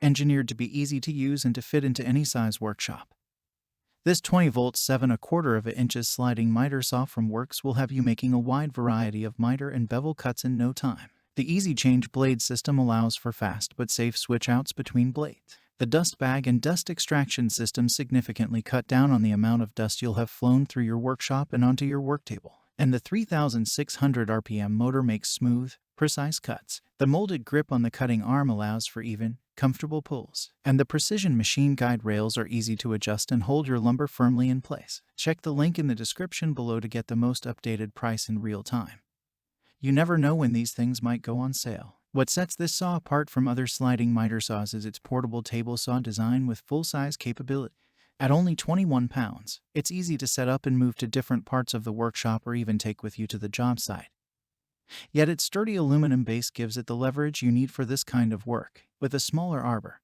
engineered to be easy to use and to fit into any size workshop. This 20-volt 7/4 sliding miter saw from Worx will have you making a wide variety of mitre and bevel cuts in no time. The easy change blade system allows for fast but safe switch-outs between blades. The dust bag and dust extraction system significantly cut down on the amount of dust you'll have flown through your workshop and onto your work table. And the 3,600 RPM motor makes smooth, precise cuts. The molded grip on the cutting arm allows for even, comfortable pulls. And the precision machine guide rails are easy to adjust and hold your lumber firmly in place. Check the link in the description below to get the most updated price in real time. You never know when these things might go on sale. What sets this saw apart from other sliding miter saws is its portable table saw design with full-size capability. At only 21 pounds, it's easy to set up and move to different parts of the workshop or even take with you to the job site. Yet its sturdy aluminum base gives it the leverage you need for this kind of work. With a smaller arbor,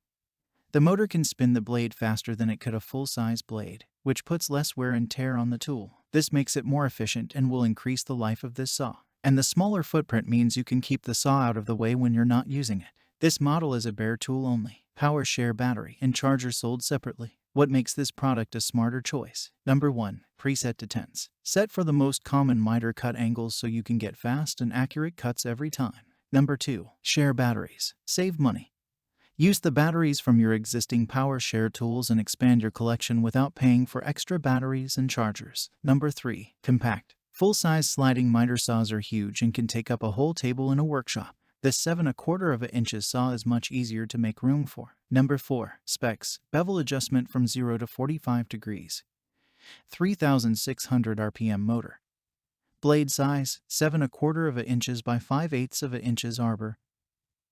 the motor can spin the blade faster than it could a full-size blade, which puts less wear and tear on the tool. This makes it more efficient and will increase the life of this saw. And the smaller footprint means you can keep the saw out of the way when you're not using it. This model is a bare tool only. Power share battery and charger sold separately. What makes this product a smarter choice? Number 1. Preset to tens. Set for the most common mitre cut angles so you can get fast and accurate cuts every time. Number 2. Share batteries. Save money. Use the batteries from your existing power share tools and expand your collection without paying for extra batteries and chargers. Number 3. Compact. Full-size sliding miter saws are huge and can take up a whole table in a workshop. This 7/4 saw is much easier to make room for. Number 4. Specs. Bevel adjustment from 0 to 45 degrees. 3,600 RPM motor. Blade size, 7/4 by 5/8 arbor.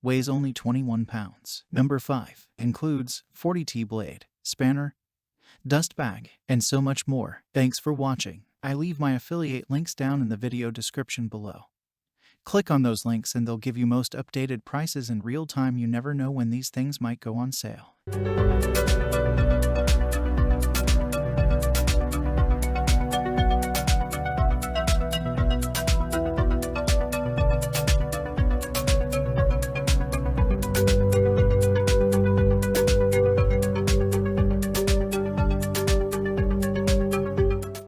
Weighs only 21 pounds. Number 5. Includes 40T blade, spanner, dust bag, and so much more. Thanks for watching. I leave my affiliate links down in the video description below. Click on those links and they'll give you most updated prices in real time. You never know when these things might go on sale.